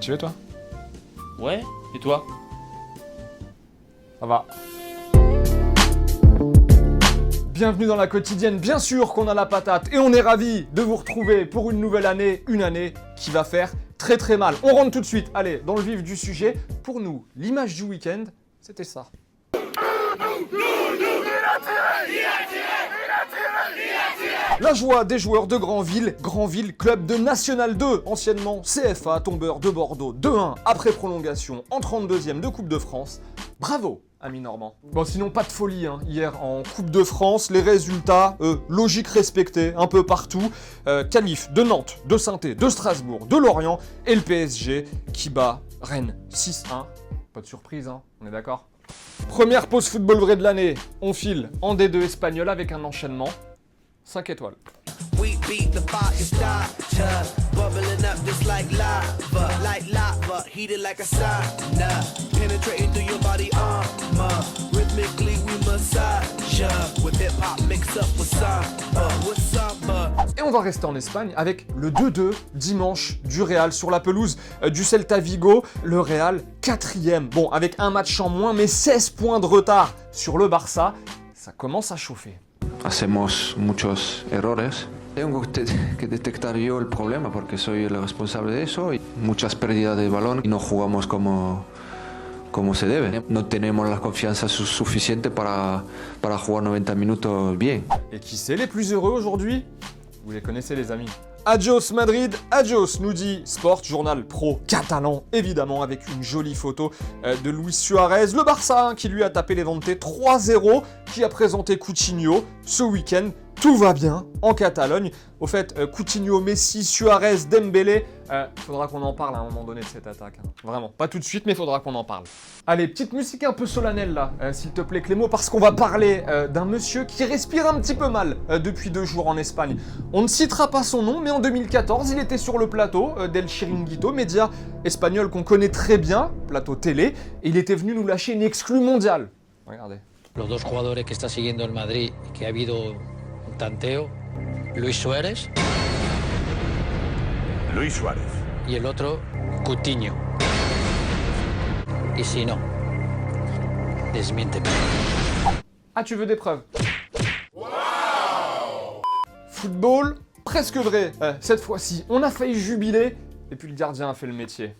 Motivé toi? Ouais, et toi? Ça va. Bienvenue dans la quotidienne, bien sûr qu'on a la patate et on est ravis de vous retrouver pour une nouvelle année, une année qui va faire très très mal. On rentre tout de suite, allez, dans le vif du sujet. Pour nous, l'image du week-end, c'était ça. La joie des joueurs de Granville, club de National 2, anciennement CFA, tombeur de Bordeaux, 2-1 après prolongation en 32e de Coupe de France. Bravo, ami Normand. Bon, sinon, pas de folie, hein. Hier en Coupe de France, les résultats, logique respectée, un peu partout. Qualif de Nantes, de Saint-Étienne, de Strasbourg, de Lorient, et le PSG qui bat Rennes 6-1. Pas de surprise, hein, on est d'accord? Première pause football vrai de l'année, on file en D2 espagnol avec un enchaînement 5 étoiles. We beat the fire starter, bubbling up just like lava, heated like a sauna, penetrating through your body armor, rhythmically we massage ya, with hip hop mixed up with samba. Et on va rester en Espagne avec le 2-2 dimanche du Real sur la pelouse du Celta Vigo. Le Real 4e, bon avec un match en moins mais 16 points de retard sur le Barça, ça commence à chauffer. Hacemos muchos errores. Tengo que detectar yo el problema porque soy el responsable de eso. Y muchas pérdidas de balón y no jugamos como se debe. No tenemos la confianza suficiente para jugar 90 minutos bien. Et qui c'est les plus heureux aujourd'hui? Vous les connaissez les amis. Adios Madrid, adios, nous dit Sport, journal pro catalan, évidemment, avec une jolie photo de Luis Suarez. Le Barça, hein, qui lui a tapé les Levante 3-0, qui a présenté Coutinho ce week-end. Tout va bien en Catalogne. Au fait, Coutinho, Messi, Suarez, Dembélé, faudra qu'on en parle à un moment donné de cette attaque. Hein. Vraiment, pas tout de suite, mais faudra qu'on en parle. Allez, petite musique un peu solennelle là, s'il te plaît Clément, parce qu'on va parler d'un monsieur qui respire un petit peu mal depuis 2 jours en Espagne. On ne citera pas son nom, mais en 2014, il était sur le plateau d'El Chiringuito, média espagnol qu'on connaît très bien, plateau télé, et il était venu nous lâcher une exclue mondiale. Regardez. Los dos jugadores que está siguiendo el Madrid, que ha habido un tanteo, Luis Suárez y el otro Coutinho. Y si no, desmiénteme. Ah, tu veux des preuves? Wow. Football, presque vrai. Cette fois-ci, on a failli jubiler, et puis le gardien a fait le métier.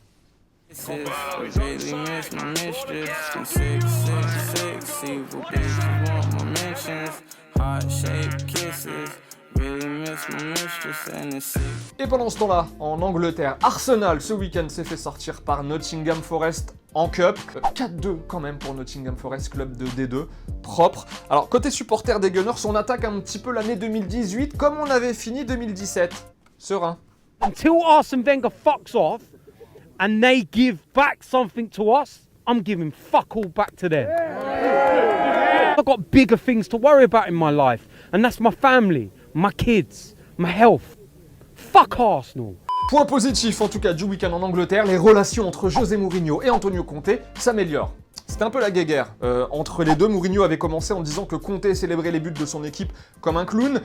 Et pendant ce temps-là, en Angleterre, Arsenal ce week-end s'est fait sortir par Nottingham Forest en Cup. 4-2 quand même pour Nottingham Forest, club de D2, propre. Alors côté supporter des Gunners, on attaque un petit peu l'année 2018 comme on avait fini 2017. Serein. Until Arsene Wenger fucks off and they give back something to us, I'm giving fuck all back to them. I've got bigger things to worry about in my life, and that's my family, my kids, my health. Fuck Arsenal. Point positif en tout cas du week-end en Angleterre, les relations entre José Mourinho et Antonio Conte s'améliorent. C'était un peu la guéguerre entre les deux. Mourinho avait commencé en disant que Conte célébrait les buts de son équipe comme un clown.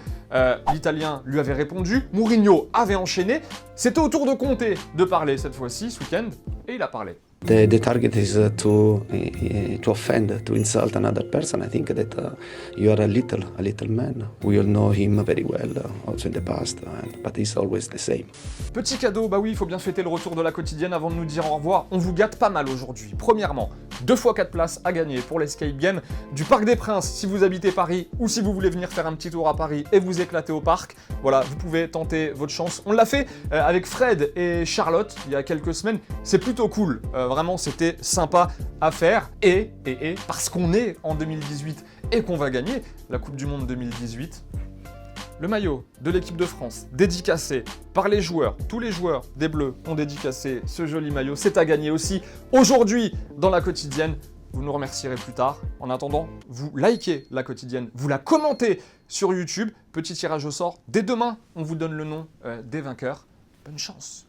L'Italien lui avait répondu. Mourinho avait enchaîné. C'était au tour de Conte de parler cette fois-ci, ce week-end, et il a parlé. The target is to offend, to insult another person. I think that you are a little man. We all know him very well, also in the past, but he's always the same. Petit cadeau, bah oui, il faut bien fêter le retour de la quotidienne avant de nous dire au revoir. On vous gâte pas mal aujourd'hui. Premièrement, 2 fois 4 places à gagner pour l'escape game du Parc des Princes si vous habitez Paris ou si vous voulez venir faire un petit tour à Paris et vous éclater au parc. Voilà, vous pouvez tenter votre chance. On l'a fait avec Fred et Charlotte il y a quelques semaines. C'est plutôt cool. Vraiment, c'était sympa à faire. Et parce qu'on est en 2018 et qu'on va gagner la Coupe du Monde 2018, le maillot de l'équipe de France, dédicacé par les joueurs, tous les joueurs des Bleus ont dédicacé ce joli maillot. C'est à gagner aussi aujourd'hui dans la quotidienne. Vous nous remercierez plus tard. En attendant, vous likez la quotidienne, vous la commentez sur YouTube. Petit tirage au sort. Dès demain, on vous donne le nom des vainqueurs. Bonne chance.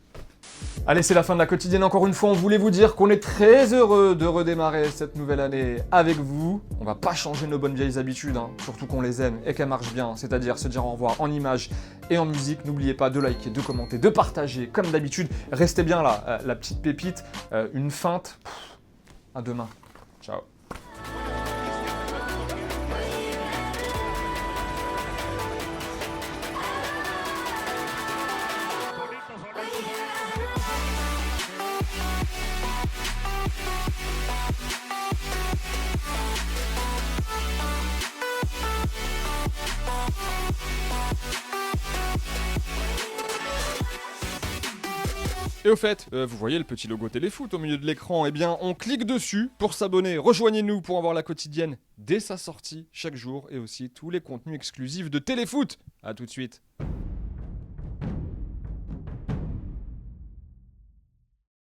Allez, c'est la fin de la quotidienne. Encore une fois, on voulait vous dire qu'on est très heureux de redémarrer cette nouvelle année avec vous. On va pas changer nos bonnes vieilles habitudes, hein, surtout qu'on les aime et qu'elles marchent bien, c'est-à-dire se dire au revoir en images et en musique. N'oubliez pas de liker, de commenter, de partager, comme d'habitude. Restez bien là, la petite pépite, une feinte. À demain. Ciao. Et au fait, vous voyez le petit logo Téléfoot au milieu de l'écran, eh bien on clique dessus pour s'abonner. Rejoignez-nous pour avoir la quotidienne dès sa sortie chaque jour et aussi tous les contenus exclusifs de Téléfoot. A tout de suite.